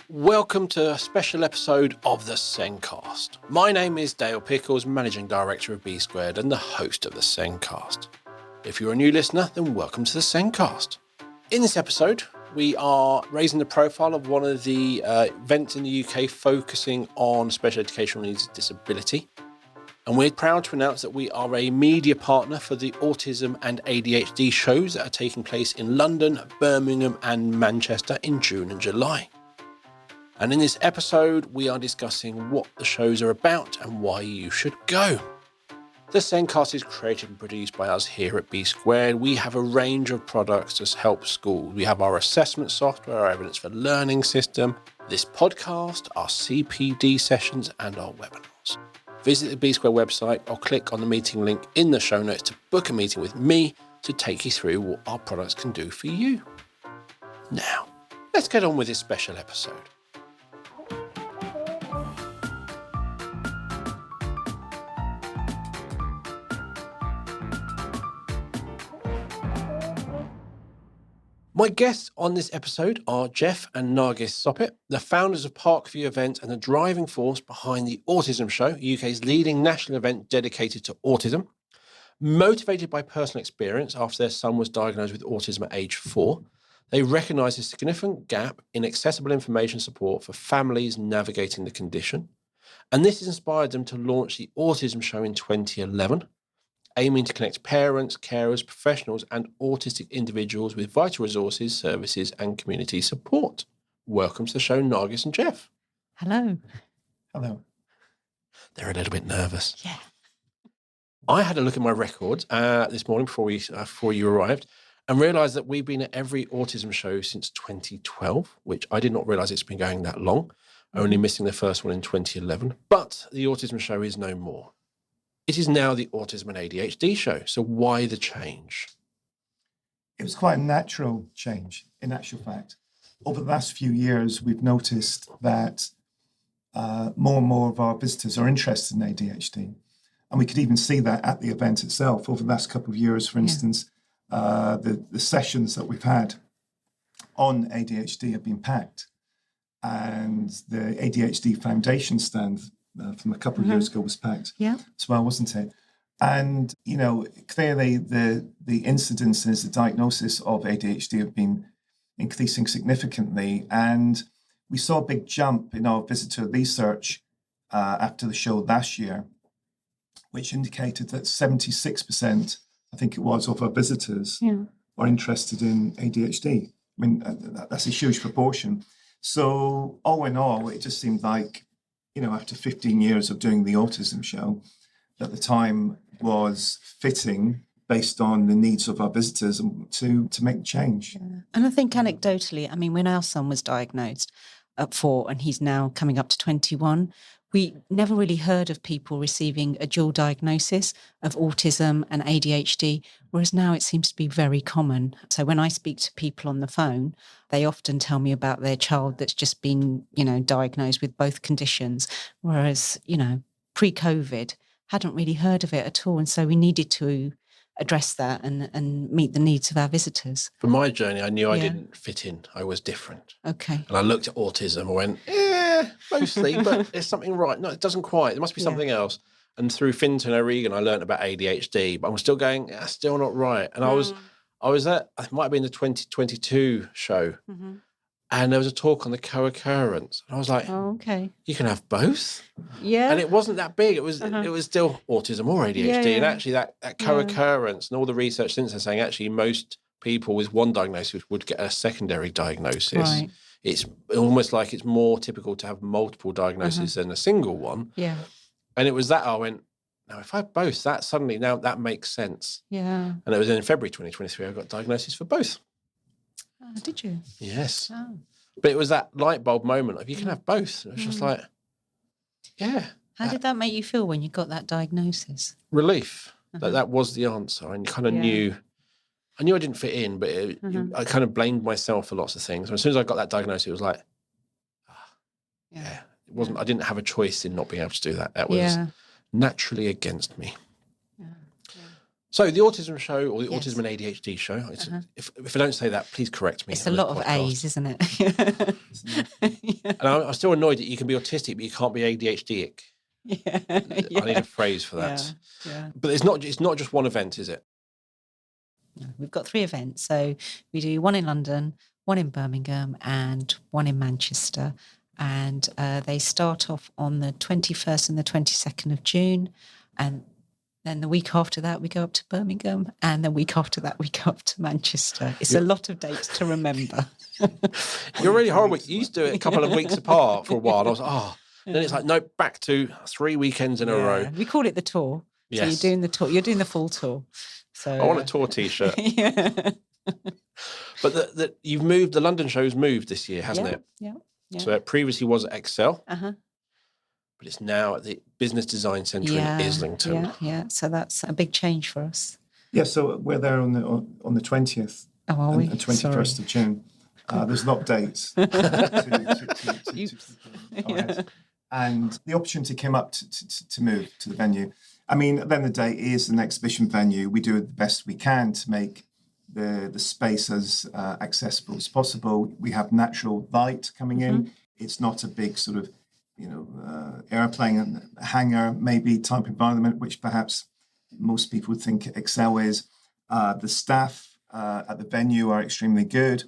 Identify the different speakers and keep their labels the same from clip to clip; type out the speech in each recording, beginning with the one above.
Speaker 1: Welcome to a special episode of the SENDcast. My name is Dale Pickles, Managing Director of B Squared and the host of the SENDcast. If you're a new listener, then welcome to the SENDcast. In this episode, we are raising the profile of one of the events in the UK focusing on special educational needs and disability. And we're proud to announce that we are a media partner for the Autism and ADHD shows that are taking place in London, Birmingham and Manchester in June and July. And in this episode, we are discussing what the shows are about and why you should go. The SENDcast is created and produced by us here at B Squared. We have a range of products to help schools. We have our assessment software, our evidence for learning system, this podcast, our CPD sessions and our webinars. Visit the B Squared website or click on the meeting link in the show notes to book a meeting with me to take you through what our products can do for you. Now, let's get on with this special episode. My guests on this episode are Geoff and Nargis Soppet, the founders of Parkview Events and the driving force behind the Autism Show, UK's leading national event dedicated to autism. Motivated by personal experience after their son was diagnosed with autism at age 4, they recognise a significant gap in accessible information support for families navigating the condition. And this has inspired them to launch the Autism Show in 2011. Aiming to connect parents, carers, professionals and autistic individuals with vital resources, services and community support. Welcome to the show, Nargis and Geoff.
Speaker 2: Hello.
Speaker 1: Hello. They're a little bit nervous.
Speaker 2: Yeah.
Speaker 1: I had a look at my records this morning before you arrived and realised that we've been at every autism show since 2012, which I did not realise it's been going that long, only missing the first one in 2011. But the Autism Show is no more. It is now the Autism and ADHD show. So why the change?
Speaker 3: It was quite a natural change, in actual fact. Over the last few years, we've noticed that more and more of our visitors are interested in ADHD. And we could even see that at the event itself. Over the last couple of years, for instance, the sessions that we've had on ADHD have been packed. And the ADHD Foundation stand from a couple of years ago was packed as well, wasn't it? And, you know, clearly the incidences, the diagnosis of ADHD have been increasing significantly. And we saw a big jump in our visitor research after the show last year, which indicated that 76%, I think it was, of our visitors are interested in ADHD. I mean, that's a huge proportion. So all in all, it just seemed like, you know, after 15 years of doing the Autism Show, that the time was fitting based on the needs of our visitors to make the change.
Speaker 2: Yeah. And I think anecdotally, I mean, when our son was diagnosed at 4 and he's now coming up to 21, we never really heard of people receiving a dual diagnosis of autism and ADHD, whereas now it seems to be very common. So when I speak to people on the phone, they often tell me about their child that's just been, you know, diagnosed with both conditions, whereas, you know, pre-COVID, hadn't really heard of it at all. And so we needed to address that and meet the needs of our visitors.
Speaker 1: For my journey, I knew I didn't fit in. I was different.
Speaker 2: Okay.
Speaker 1: And I looked at autism and went, mostly, but there's something right. No, it doesn't quite. There must be something else. And through Finton O'Regan, I learned about ADHD, but I'm still going, still not right. And I was at, it might have been the 2022 show, and there was a talk on the co-occurrence. And I was like, you can have both?
Speaker 2: Yeah.
Speaker 1: And it wasn't that big. It was still autism or ADHD. And actually that co-occurrence and all the research since then saying actually most people with one diagnosis would get a secondary diagnosis.
Speaker 2: Right.
Speaker 1: It's almost like it's more typical to have multiple diagnoses than a single one.
Speaker 2: Yeah.
Speaker 1: And it was that I went, now if I have both, that suddenly, now that makes sense.
Speaker 2: Yeah.
Speaker 1: And it was in February 2023, I got diagnosis for both.
Speaker 2: Oh, did you?
Speaker 1: Yes.
Speaker 2: Oh.
Speaker 1: But it was that light bulb moment of you can have both. It was just like,
Speaker 2: How did that make you feel when you got that diagnosis?
Speaker 1: Relief. That was the answer. And you kind of knew, I knew I didn't fit in, but I kind of blamed myself for lots of things. And as soon as I got that diagnosis, it was like, it wasn't, I didn't have a choice in not being able to do that. That was naturally against me. So the Autism Show, or the
Speaker 2: Yes.
Speaker 1: Autism and ADHD Show, if I don't say that, please correct me.
Speaker 2: It's a lot of A's, isn't it?
Speaker 1: And I'm still annoyed that you can be autistic, but you can't be ADHD-ic.
Speaker 2: Yeah.
Speaker 1: I need a phrase for that.
Speaker 2: Yeah.
Speaker 1: But it's not just one event, is it?
Speaker 2: No, we've got 3 events. So we do one in London, one in Birmingham, and one in Manchester. And they start off on the 21st and the 22nd of June. And then the week after that, we go up to Birmingham. And the week after that, we go up to Manchester. It's a lot of dates to remember.
Speaker 1: You're really horrible. You used to do it a couple of weeks apart for a while. I was like, Then it's like, no, back to 3 weekends in a row.
Speaker 2: We call it the tour.
Speaker 1: Yes.
Speaker 2: So you're doing the tour. You're doing the full tour. So
Speaker 1: I want a tour T-shirt.
Speaker 2: Yeah.
Speaker 1: But you've moved, the London show's moved this year, hasn't it?
Speaker 2: Yeah.
Speaker 1: So it previously was at Excel,
Speaker 2: Uh-huh.
Speaker 1: but it's now at the Business Design Centre in Islington.
Speaker 2: Yeah. So that's a big change for us.
Speaker 3: Yeah, so we're there on the 20th
Speaker 2: Oh, are we?
Speaker 3: and 21st of June. There's not dates. And the opportunity came up to move to the venue. I mean, at the end of the day, it is an exhibition venue. We do the best we can to make the space as accessible as possible. We have natural light coming in. It's not a big sort of, airplane hangar maybe type environment, which perhaps most people would think Excel is. The staff at the venue are extremely good.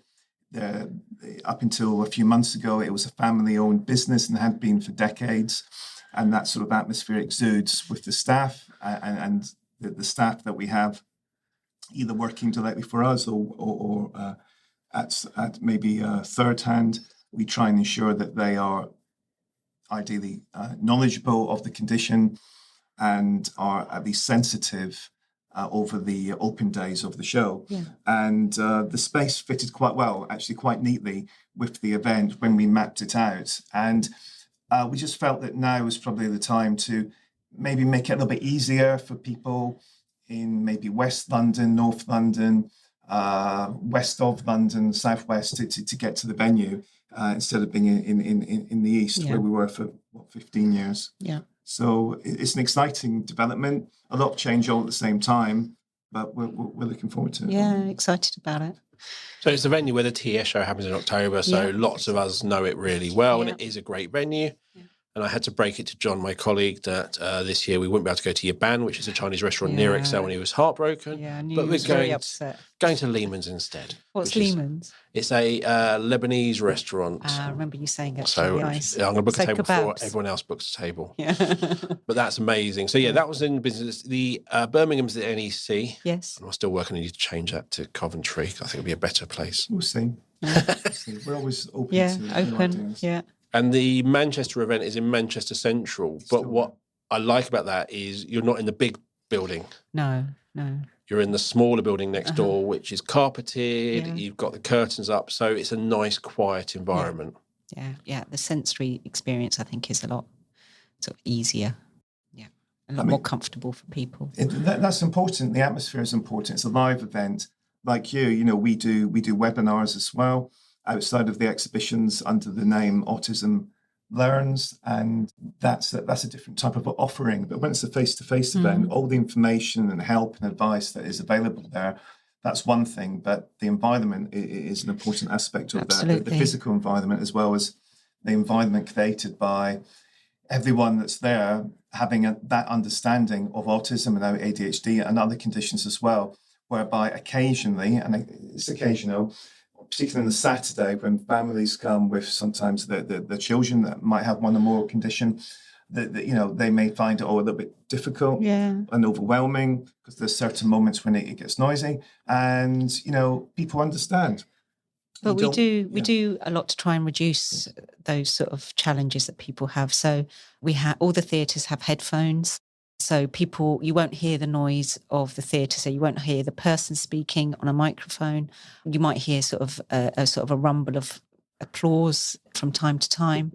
Speaker 3: Up until a few months ago, it was a family-owned business and had been for decades. And that sort of atmosphere exudes with the staff and the staff that we have either working directly for us or at maybe third hand. We try and ensure that they are ideally knowledgeable of the condition and are at least sensitive over the open days of the show.
Speaker 2: Yeah.
Speaker 3: And the space fitted quite well, actually quite neatly with the event when we mapped it out. And we just felt that now was probably the time to maybe make it a little bit easier for people in maybe West London, North London, west of London, southwest to get to the venue instead of being in the east where we were for 15 years.
Speaker 2: Yeah.
Speaker 3: So it's an exciting development, a lot of change all at the same time, but we're looking forward to it.
Speaker 2: Yeah, excited about it.
Speaker 1: So it's a venue where the TS show happens in October, so lots of us know it really well, and it is a great venue. Yeah. And I had to break it to John, my colleague, that this year we wouldn't be able to go to Yaban, which is a Chinese restaurant near Excel, and he was heartbroken.
Speaker 2: Yeah, I knew
Speaker 1: but
Speaker 2: he was very upset.
Speaker 1: Going to Lehman's instead.
Speaker 2: What's Lehman's?
Speaker 1: It's a Lebanese restaurant.
Speaker 2: I remember you saying it.
Speaker 1: So I'm going to book a table before everyone else books a table.
Speaker 2: Yeah.
Speaker 1: But that's amazing. So that was in business. The Birmingham's the NEC.
Speaker 2: Yes.
Speaker 1: And I'm still working on you to change that to Coventry. I think it'll be a better place.
Speaker 3: We'll see. We're always open to new ideas.
Speaker 2: Yeah.
Speaker 1: And the Manchester event is in Manchester Central. But what I like about that is you're not in the big building.
Speaker 2: No.
Speaker 1: You're in the smaller building next door, which is carpeted. Yeah. You've got the curtains up. So it's a nice, quiet environment.
Speaker 2: Yeah. The sensory experience, I think, is a lot sort of easier. Yeah. A lot more comfortable for people.
Speaker 3: That's important. The atmosphere is important. It's a live event. Like we do webinars as well outside of the exhibitions under the name Autism Learns, and that's a different type of offering. But when it's a face-to-face event, all the information and help and advice that is available there, that's one thing. But the environment is an important aspect of that. The physical environment, as well as the environment created by everyone that's there having that understanding of autism and ADHD and other conditions as well, whereby occasionally, and it's occasional, particularly on the Saturday when families come with sometimes the children that might have one or more condition, that they may find it a little bit difficult and overwhelming because there's certain moments when it gets noisy, and people understand.
Speaker 2: But we do a lot to try and reduce those sort of challenges that people have. So all the theatres have headphones. So you won't hear the noise of the theatre. So you won't hear the person speaking on a microphone. You might hear sort of a rumble of applause from time to time.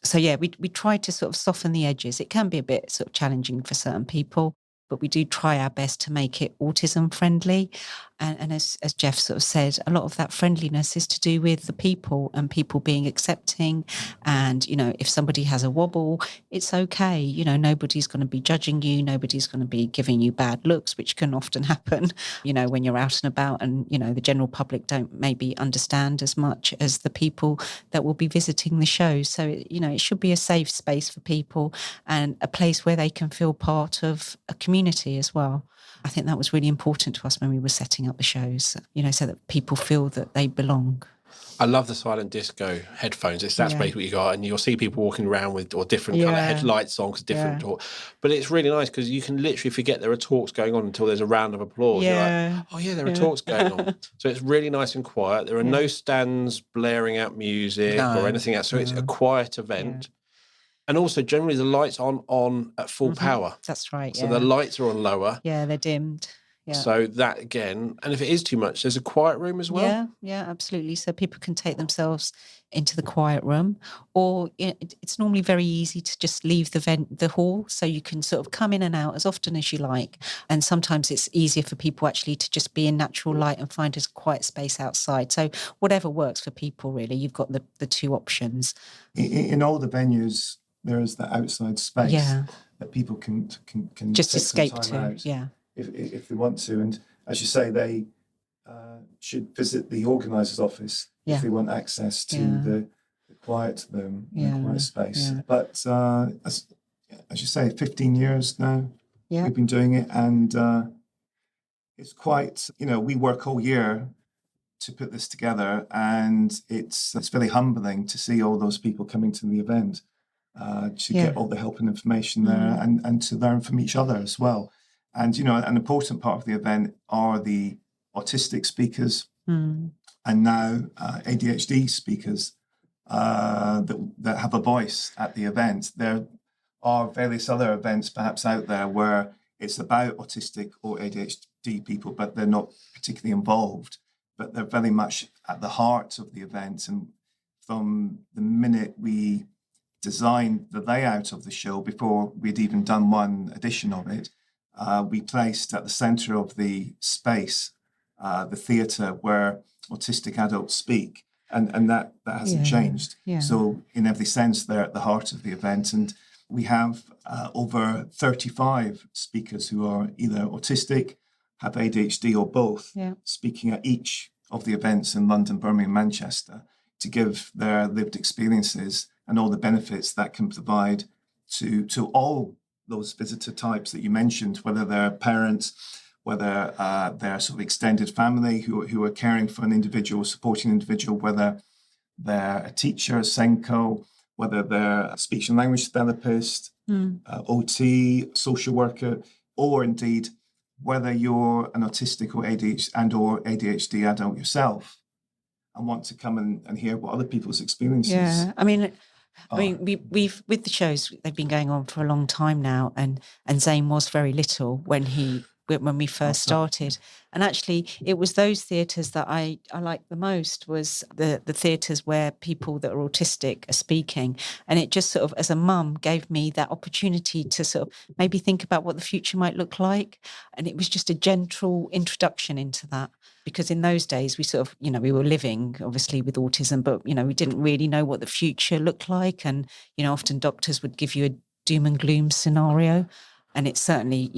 Speaker 2: So we try to sort of soften the edges. It can be a bit sort of challenging for certain people, but we do try our best to make it autism friendly. And as Geoff sort of said, a lot of that friendliness is to do with the people and people being accepting. And, if somebody has a wobble, it's okay. Nobody's going to be judging you. Nobody's going to be giving you bad looks, which can often happen, when you're out and about and, the general public don't maybe understand as much as the people that will be visiting the show. So, it should be a safe space for people and a place where they can feel part of a community as well. I think that was really important to us when we were setting up the shows, so that people feel that they belong.
Speaker 1: I love the silent disco headphones. That's basically what you got, and you'll see people walking around with different kind of headlights on, because different talk. But it's really nice because you can literally forget there are talks going on until there's a round of applause. You're like, oh yeah, there are talks going on. So it's really nice and quiet. There are no stands blaring out music or anything else. So it's a quiet event. And also, generally, the lights aren't on at full power.
Speaker 2: That's right,
Speaker 1: So the lights are on lower.
Speaker 2: Yeah, they're dimmed. Yeah.
Speaker 1: So that again, and if it is too much, there's a quiet room as well.
Speaker 2: Yeah, absolutely. So people can take themselves into the quiet room, or it's normally very easy to just leave the hall, so you can sort of come in and out as often as you like. And sometimes it's easier for people actually to just be in natural light and find a quiet space outside. So whatever works for people, really. You've got the two options.
Speaker 3: In all the venues, there is that outside space that people can
Speaker 2: just
Speaker 3: take
Speaker 2: escape
Speaker 3: some
Speaker 2: to.
Speaker 3: time out if they want to. And as you say, they should visit the organiser's office if they want access to the quiet room, the quiet space. But as you say, 15 years now we've been doing it, and it's quite, we work all year to put this together, and it's very humbling to see all those people coming to the event. To get all the help and information there, and to learn from each other as well. And, an important part of the event are the autistic speakers and now ADHD speakers that have a voice at the event. There are various other events perhaps out there where it's about autistic or ADHD people, but they're not particularly involved, but they're very much at the heart of the event. And from the minute we designed the layout of the show, before we'd even done one edition of it, we placed at the centre of the space the theatre where autistic adults speak, and that hasn't changed. So in every sense, they're at the heart of the event, and we have over 35 speakers who are either autistic, have ADHD, or both, speaking at each of the events in London, Birmingham, Manchester, to give their lived experiences and all the benefits that can provide to all those visitor types that you mentioned, whether they're parents, whether they're sort of extended family who are caring for an individual, supporting an individual, whether they're a teacher, a SENCO, whether they're a speech and language therapist, OT, social worker, or indeed whether you're an autistic or ADHD adult yourself and want to come and hear what other people's experiences.
Speaker 2: Yeah, I mean, we've with the shows, they've been going on for a long time now, and Zane was very little when we first started, and actually it was those theatres that I liked the most, was the theatres where people that are autistic are speaking, and it just sort of, as a mum, gave me that opportunity to sort of maybe think about what the future might look like, and it was just a gentle introduction into that. Because in those days, we sort of, we were living obviously with autism, but, we didn't really know what the future looked like. And, often doctors would give you a doom and gloom scenario. And it's certainly,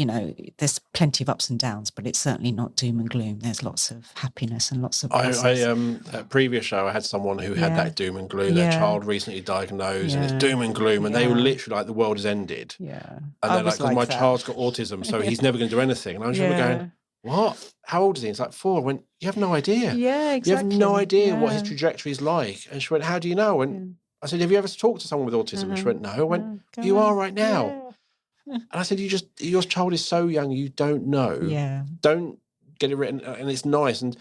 Speaker 2: there's plenty of ups and downs, but it's certainly not doom and gloom. There's lots of happiness and lots of pluses.
Speaker 1: At a previous show, I had someone who had that doom and gloom. Their child recently diagnosed, and it's doom and gloom, and they were literally like, the world has ended.
Speaker 2: Yeah.
Speaker 1: And they're like, because my child's got autism, so he's never going to do anything. And I was going, what? How old is he? It's like 4. I went, you have no idea.
Speaker 2: Yeah, exactly.
Speaker 1: You have no idea what his trajectory is like. And she went, how do you know? And I said, have you ever talked to someone with autism? She went, no. I went, you are right now. And I said, your child is so young, you don't know.
Speaker 2: Yeah.
Speaker 1: Don't get it written. And it's nice. And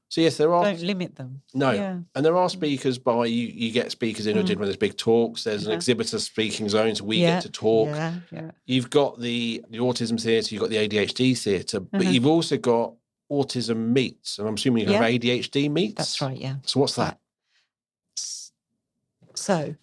Speaker 1: so, yes, there are.
Speaker 2: Don't limit them.
Speaker 1: No. Yeah. And there are speakers you get speakers in when there's big talks. There's an exhibitor speaking zone, so we get to talk.
Speaker 2: Yeah.
Speaker 1: You've got the autism theatre, you've got the ADHD theatre, but you've also got autism meets. And I'm assuming you have ADHD meets?
Speaker 2: That's right, yeah.
Speaker 1: So what's that?
Speaker 2: So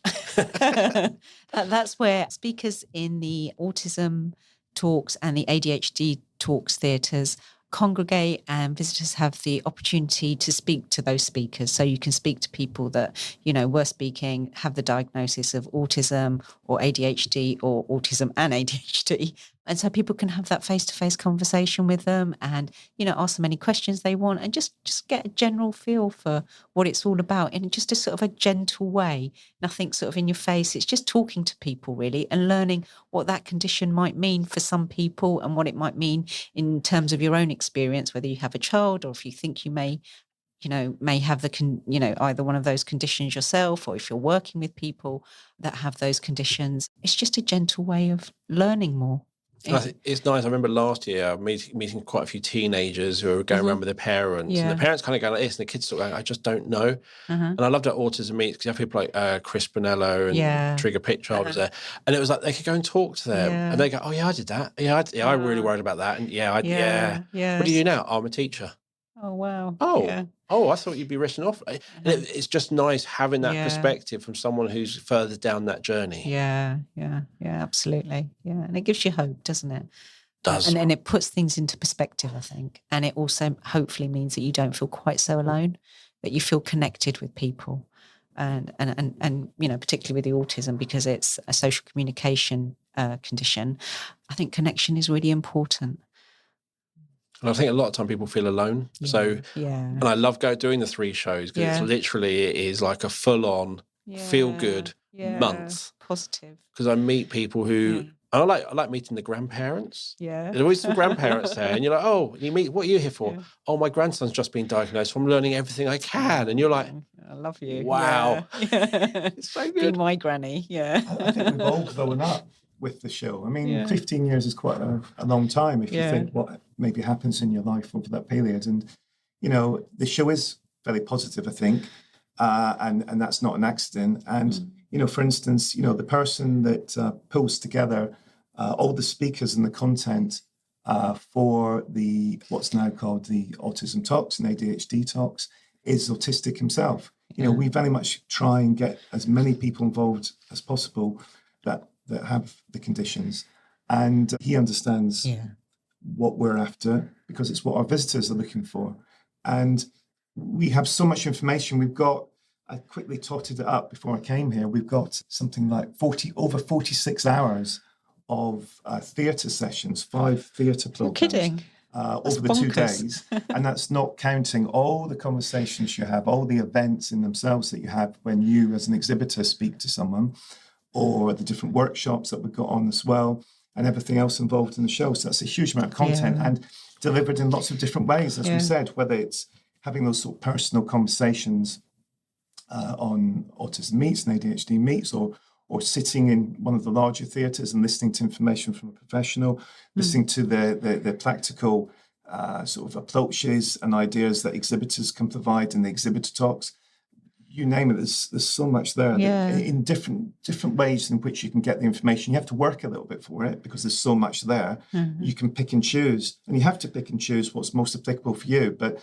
Speaker 2: that's where speakers in the autism talks and the ADHD talks theatres congregate, and visitors have the opportunity to speak to those speakers. So you can speak to people that, were speaking, have the diagnosis of autism or ADHD or autism and ADHD. And so people can have that face-to-face conversation with them and, ask them any questions they want and just get a general feel for what it's all about in just a sort of a gentle way, nothing sort of in your face. It's just talking to people really and learning what that condition might mean for some people and what it might mean in terms of your own experience, whether you have a child or if you think you may have either one of those conditions yourself, or if you're working with people that have those conditions. It's just a gentle way of learning more.
Speaker 1: I think it's nice. I remember last year meeting quite a few teenagers who were going around with their parents, and the parents kind of go like this, and the kids sort of going, I just don't know. And I loved at Autism Meets because you have people like Chris Brunello and Trigger Pitchild was there, and it was like they could go and talk to them, and they go, oh yeah, I did that. I really worried about that, and what do you do now? I'm a teacher.
Speaker 2: Oh wow.
Speaker 1: I thought you'd be written off. And it's just nice having that perspective from someone who's further down that journey.
Speaker 2: Yeah, absolutely. Yeah, and it gives you hope, doesn't it?
Speaker 1: Does.
Speaker 2: And it puts things into perspective, I think. And it also hopefully means that you don't feel quite so alone, that you feel connected with people. And particularly with the autism, because it's a social communication condition, I think connection is really important.
Speaker 1: And I think a lot of time people feel alone. And I love doing the 3 shows because it is like a full-on feel-good month.
Speaker 2: Positive.
Speaker 1: Because I meet people who, and I like meeting the grandparents.
Speaker 2: Yeah.
Speaker 1: There's always some grandparents there, and you're like, oh, what are you here for? Yeah. Oh, my grandson's just been diagnosed, so I'm learning everything I can. And you're like,
Speaker 2: I love you.
Speaker 1: Wow.
Speaker 2: Yeah.
Speaker 1: It's so good.
Speaker 2: Be my granny,
Speaker 3: I think we've all grown up with the show. I mean, 15 years is quite a long time if you think what maybe happens in your life over that period. And, the show is very positive, I think, and that's not an accident. And, for instance, the person that pulls together all the speakers and the content for what's now called the Autism Talks and ADHD Talks is autistic himself. We very much try and get as many people involved as possible that have the conditions, and he understands what we're after because it's what our visitors are looking for. And we have so much information. I quickly totted it up before I came here. We've got something like over 46 hours of theatre sessions, 5 theatre programs.
Speaker 2: You're kidding.
Speaker 3: Over the bonkers. 2 days. And that's not counting all the conversations you have, all the events in themselves that you have when you as an exhibitor speak to someone, or the different workshops that we've got on as well, and everything else involved in the show. So that's a huge amount of content and delivered in lots of different ways, as we said, whether it's having those sort of personal conversations on Autism Meets and ADHD Meets, or sitting in one of the larger theatres and listening to information from a professional, listening to the practical sort of approaches and ideas that exhibitors can provide in the exhibitor talks. You name it, there's so much there in different ways in which you can get the information. You have to work a little bit for it because there's so much there. You can pick and choose, and you have to pick and choose what's most applicable for you. But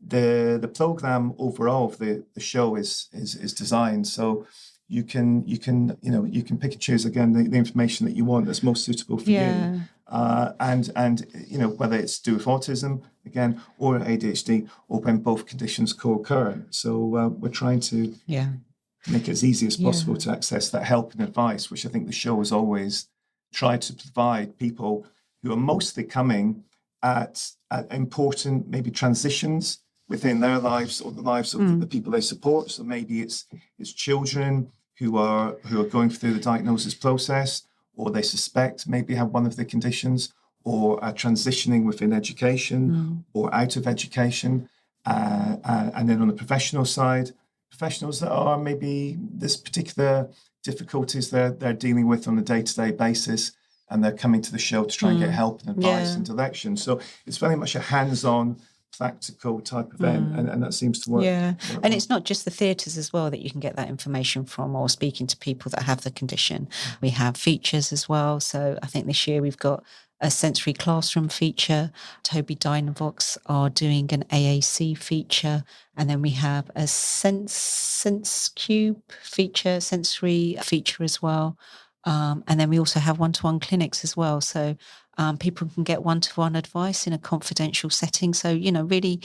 Speaker 3: the program overall of the show is designed so you can pick and choose again the information that you want that's most suitable for you. And whether it's to do with autism again or ADHD, or when both conditions co-occur. So we're trying to make it as easy as possible to access that help and advice, which I think the show has always tried to provide people who are mostly coming at important maybe transitions within their lives or the lives of the people they support. So maybe it's children who are going through the diagnosis process, or they suspect maybe have one of the conditions, or are transitioning within education or out of education. And then on the professional side, professionals that are maybe this particular difficulties they're dealing with on a day-to-day basis, and they're coming to the show to try and get help and advice and direction. So it's very much a hands-on, practical type event, and that seems to work.
Speaker 2: And it's not just the theatres as well that you can get that information from, or speaking to people that have the condition. We have features as well. So I think this year we've got a sensory classroom feature. Toby Dynavox are doing an AAC feature, and then we have a sense cube feature, sensory feature as well. And then we also have one-to-one clinics as well. So people can get one-to-one advice in a confidential setting. So, really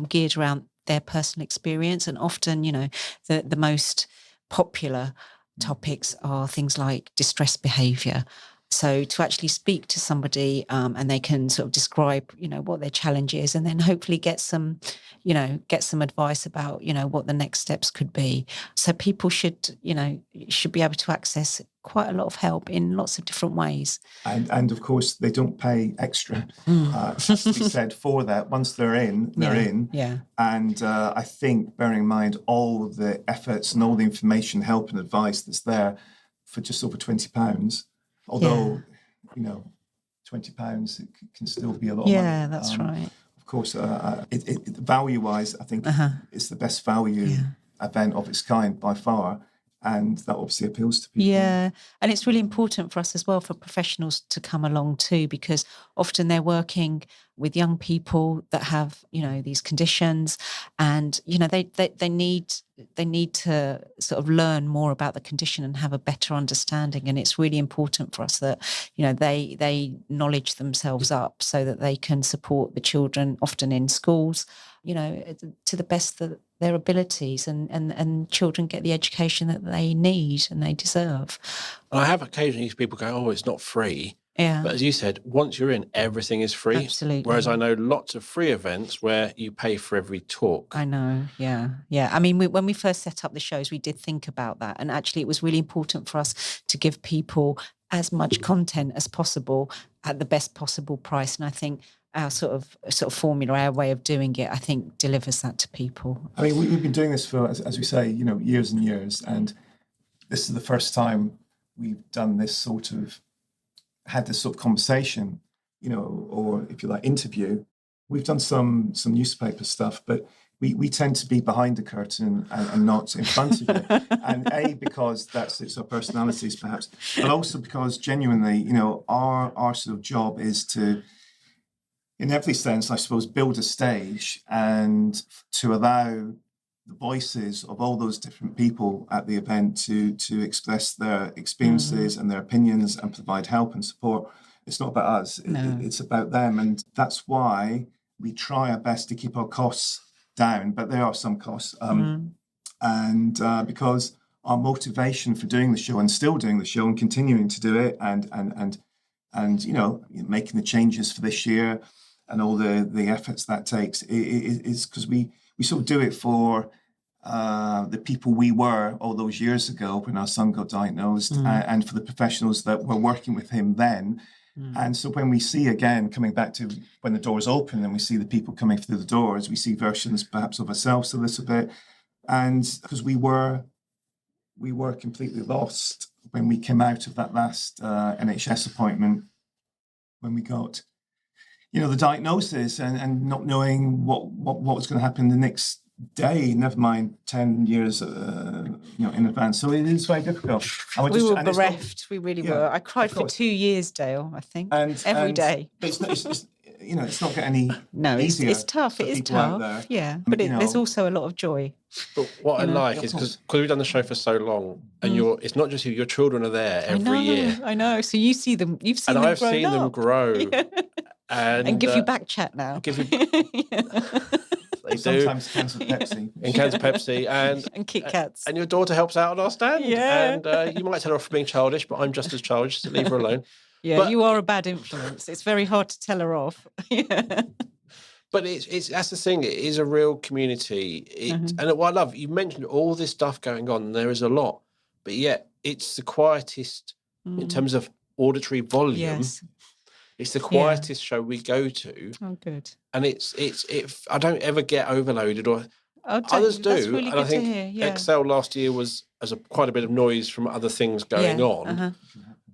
Speaker 2: geared around their personal experience. And often, the most popular topics are things like distress behaviour. So to actually speak to somebody and they can sort of describe, what their challenge is, and then hopefully get some advice about, what the next steps could be. So people should be able to access quite a lot of help in lots of different ways.
Speaker 3: And of course, they don't pay extra, has to be said, for that. Once they're in, they're in.
Speaker 2: Yeah.
Speaker 3: And I think, bearing in mind all the efforts and all the information, help and advice that's there for just over £20, although, £20, it can still be a lot of money.
Speaker 2: Yeah, that's right.
Speaker 3: Of course, value-wise, I think it's the best value event of its kind by far. And that obviously appeals to people.
Speaker 2: Yeah. And it's really important for us as well for professionals to come along too, because often they're working with young people that have, these conditions, and, they need to sort of learn more about the condition and have a better understanding. And it's really important for us that, they knowledge themselves up so that they can support the children, often in schools, to the best of their abilities, and children get the education that they need and they deserve.
Speaker 1: I have occasionally people go, oh, it's not free.
Speaker 2: Yeah.
Speaker 1: But as you said, once you're in, everything is free.
Speaker 2: Absolutely.
Speaker 1: Whereas I know lots of free events where you pay for every talk.
Speaker 2: I know, yeah. I mean, when we first set up the shows, we did think about that. And actually, it was really important for us to give people as much content as possible at the best possible price. And I think our sort of formula, our way of doing it, I think delivers that to people.
Speaker 3: I mean, we've been doing this for, as we say, years and years. And this is the first time we've done this sort of, had this sort of conversation, or if you like, interview. We've done some newspaper stuff, but we tend to be behind the curtain and not in front of it. And because that suits our personalities, perhaps, but also because genuinely, our sort of job is to, in every sense, I suppose, build a stage and to allow the voices of all those different people at the event to express their experiences and their opinions and provide help and support. It's not about us, it's about them. And that's why we try our best to keep our costs down, but there are some costs. And because our motivation for doing the show and still doing the show and continuing to do it and making the changes for this year and all the efforts that takes is because we sort of do it for the people we were all those years ago when our son got diagnosed, and for the professionals that were working with him then. And so when we see, again, coming back to when the doors open and we see the people coming through the doors, we see versions perhaps of ourselves a little bit. And because we were completely lost when we came out of that last NHS appointment, when we got the diagnosis and not knowing what was going to happen the next day, never mind 10 years in advance. So it is very difficult.
Speaker 2: We were bereft. We really were. I cried for 2 years, Dale, I think. Every day.
Speaker 3: It's not getting any easier.
Speaker 2: It's tough. It is tough. Yeah. But there's also a lot of joy.
Speaker 1: But what I like is because we've done the show for so long, and it's not just you, your children are there every year.
Speaker 2: I know. So you see them, you've seen
Speaker 1: them grow.
Speaker 2: And
Speaker 1: I've seen them grow.
Speaker 2: Yeah. And give you back chat now.
Speaker 3: They sometimes cans of Pepsi.
Speaker 1: In cans of Pepsi and
Speaker 2: Kit Kats.
Speaker 1: And your daughter helps out on our stand.
Speaker 2: Yeah.
Speaker 1: And you might tell her off for being childish, but I'm just as childish, so leave her alone.
Speaker 2: Yeah, but you are a bad influence. It's very hard to tell her off. Yeah.
Speaker 1: But it's that's the thing. It is a real community. And what I love, you mentioned all this stuff going on, and there is a lot, but yet it's the quietest in terms of auditory volume.
Speaker 2: Yes.
Speaker 1: It's the quietest show we go to.
Speaker 2: Oh, good.
Speaker 1: And it's I don't ever get overloaded, or others do.
Speaker 2: That's really
Speaker 1: and
Speaker 2: good
Speaker 1: I think
Speaker 2: to hear. Yeah.
Speaker 1: Excel last year was quite a bit of noise from other things going on.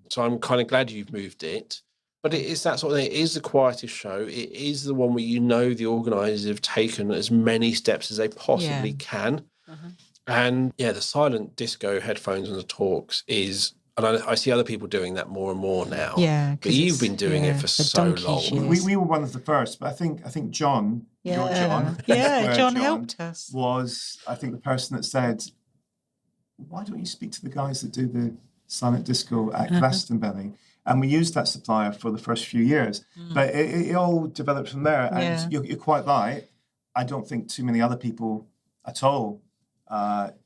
Speaker 1: So I'm kind of glad you've moved it. But it is that sort of thing. It is the quietest show. It is the one where the organisers have taken as many steps as they possibly can. And the silent disco headphones and the talks is... And I see other people doing that more and more now. Yeah, but you've been doing it for so long.
Speaker 3: We were one of the first, but I think John, your John,
Speaker 2: John helped us.
Speaker 3: Was I think the person that said, "Why don't you speak to the guys that do Silent Disco at Glastonbury. And we used that supplier for the first few years. But it all developed from there. And you're quite right. I don't think too many other people at all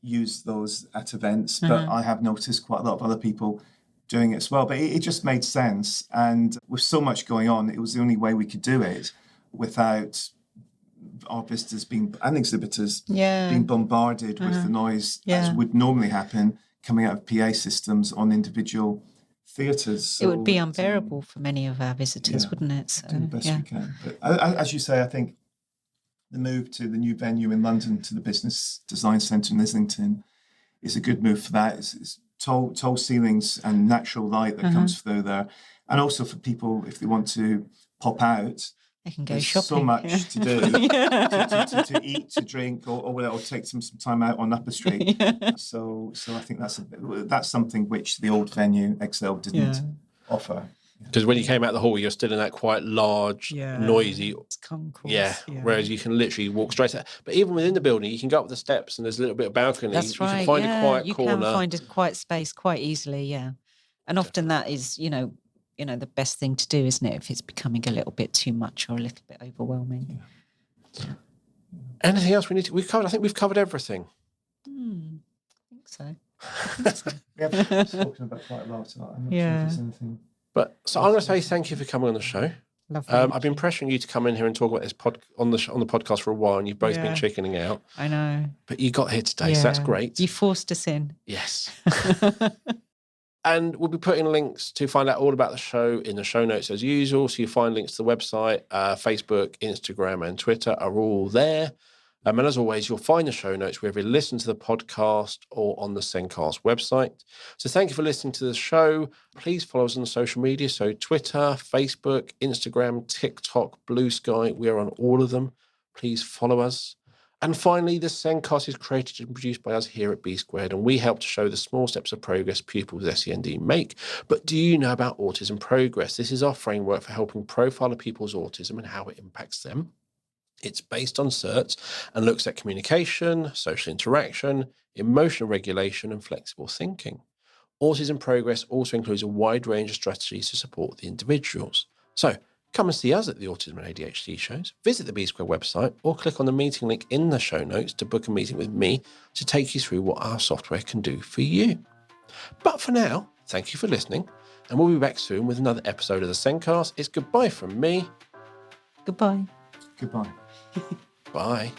Speaker 3: use those at events. But I have noticed quite a lot of other people doing it as well. But it just made sense. And with so much going on, it was the only way we could do it without our visitors and exhibitors being bombarded with the noise as would normally happen coming out of PA systems on individual theatres. So,
Speaker 2: it would be unbearable for many of our visitors, wouldn't it? So,
Speaker 3: do the best we can. But as you say, I think the move to the new venue in London, to the Business Design Centre in Islington, is a good move for that. It's tall ceilings and natural light that comes through there. And also for people, if they want to pop out,
Speaker 2: they can go
Speaker 3: there's
Speaker 2: shopping.
Speaker 3: so much to do, to eat, to drink, or take some time out on Upper Street. So I think that's something which the old venue XL didn't offer.
Speaker 1: Because when you came out the hall, you're still in that quite large, noisy
Speaker 2: concourse.
Speaker 1: Whereas you can literally walk straight out. But even within the building, you can go up the steps and there's a little bit of balcony.
Speaker 2: That's right.
Speaker 1: You can find a quiet corner.
Speaker 2: You can find a quiet space quite easily, And often that is, the best thing to do, isn't it? If it's becoming a little bit too much or a little bit overwhelming.
Speaker 1: Anything else we need to? I think we've covered everything.
Speaker 2: I think so.
Speaker 3: We have spoken about quite a lot tonight. I'm not sure if there's anything.
Speaker 1: But so I'm going to say thank you for coming on the show.
Speaker 2: Lovely.
Speaker 1: I've been pressuring you to come in here and talk about this on the podcast for a while, and you've both been chickening out.
Speaker 2: I know.
Speaker 1: But you got here today, so that's great.
Speaker 2: You forced us in.
Speaker 1: Yes. And we'll be putting links to find out all about the show in the show notes as usual. So you find links to the website, Facebook, Instagram, and Twitter are all there. And as always, you'll find the show notes wherever you listen to the podcast or on the SENDcast website. So thank you for listening to the show. Please follow us on social media. So Twitter, Facebook, Instagram, TikTok, Blue Sky. We are on all of them. Please follow us. And finally, the SENDcast is created and produced by us here at B Squared, and we help to show the small steps of progress pupils with SEND make. But do you know about Autism Progress? This is our framework for helping profile a pupil's autism and how it impacts them. It's based on certs and looks at communication, social interaction, emotional regulation, and flexible thinking. Autism Progress also includes a wide range of strategies to support the individuals. So come and see us at the Autism and ADHD shows, visit the B Square website, or click on the meeting link in the show notes to book a meeting with me to take you through what our software can do for you. But for now, thank you for listening, and we'll be back soon with another episode of the SENDcast. It's goodbye from me.
Speaker 2: Goodbye.
Speaker 3: Goodbye.
Speaker 1: Bye.